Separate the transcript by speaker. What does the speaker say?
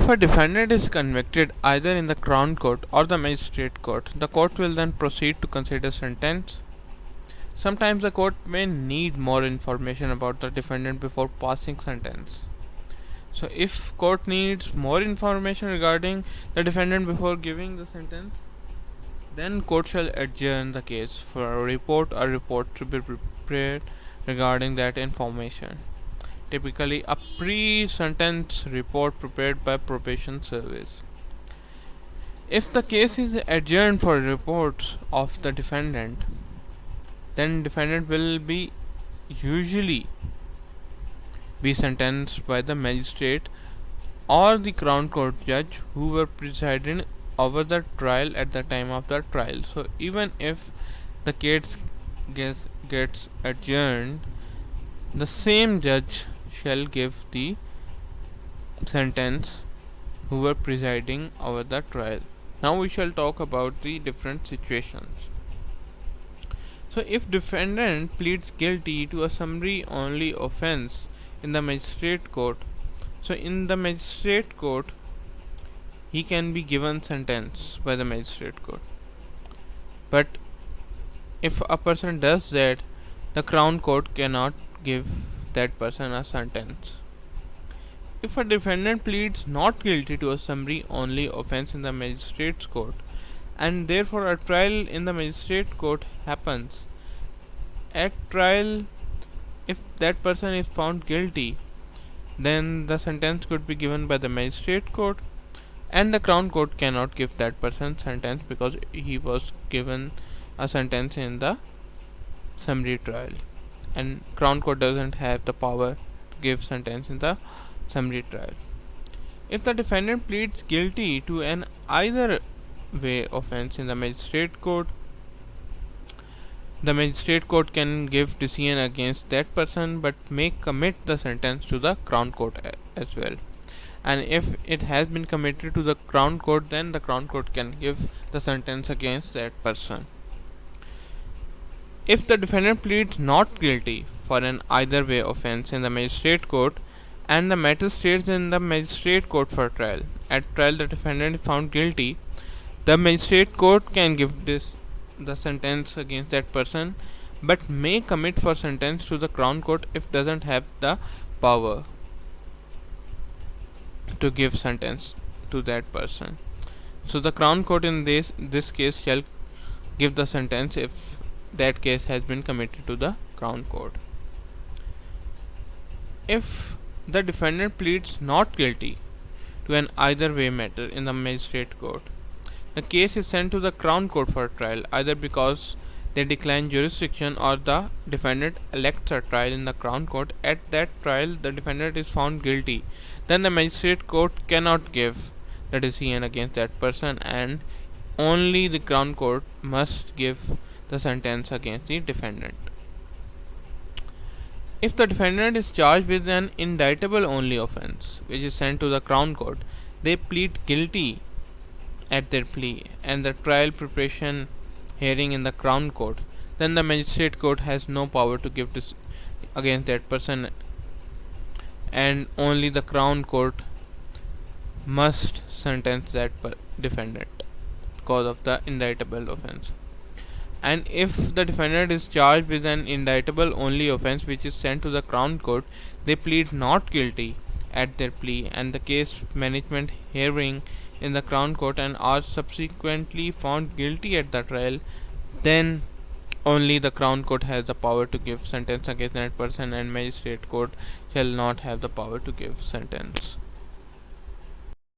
Speaker 1: If a defendant is convicted either in the Crown Court or the Magistrate Court, the court will then proceed to consider sentence. Sometimes the court may need more information about the defendant before passing sentence. So if court needs more information regarding the defendant before giving the sentence, then court shall adjourn the case for a report to be prepared regarding that information. Typically a pre-sentence report prepared by probation service. If the case is adjourned for reports of the defendant, then defendant will be usually be sentenced by the magistrate or the Crown Court judge who were presiding over the trial at the time of the trial. So even if the case gets adjourned, the same judge shall give the sentence who were presiding over the trial. Now we shall talk about the different situations. So if defendant pleads guilty to a summary only offense in the magistrate court, so in the magistrate court he can be given sentence by the magistrate court. But if a person does that, the Crown Court cannot give that person a sentence. If a defendant pleads not guilty to a summary only offense in the magistrate's court, and therefore a trial in the magistrate court happens, at trial if that person is found guilty, then the sentence could be given by the magistrate court, and the Crown Court cannot give that person sentence because he was given a sentence in the summary trial, and Crown Court doesn't have the power to give sentence in the summary trial. If the defendant pleads guilty to an either way offense in the magistrate court, the magistrate court can give decision against that person but may commit the sentence to the Crown Court as well. And if it has been committed to the Crown Court, then the Crown Court can give the sentence against that person. If the defendant pleads not guilty for an either way offense in the magistrate court, and the matter stays in the magistrate court for trial, at trial the defendant is found guilty, the magistrate court can give the sentence against that person but may commit for sentence to the Crown Court if doesn't have the power to give sentence to that person. So the Crown Court in this case shall give the sentence if that case has been committed to the Crown Court. If the defendant pleads not guilty to an either way matter in the magistrate court, the case is sent to the Crown Court for trial, either because they decline jurisdiction or the defendant elects a trial in the Crown Court. At that trial the defendant is found guilty, then the magistrate court cannot give the decision against that person, and only the Crown Court must give the sentence against the defendant. If the defendant is charged with an indictable only offense which is sent to the Crown Court, they plead guilty at their plea and the trial preparation hearing in the Crown Court, then the magistrate court has no power to give this against that person, and only the Crown Court must sentence that defendant because of the indictable offense. And if the defendant is charged with an indictable only offense which is sent to the Crown Court, they plead not guilty at their plea and the case management hearing in the Crown Court and are subsequently found guilty at the trial, then only the Crown Court has the power to give sentence against that person, and magistrate court shall not have the power to give sentence.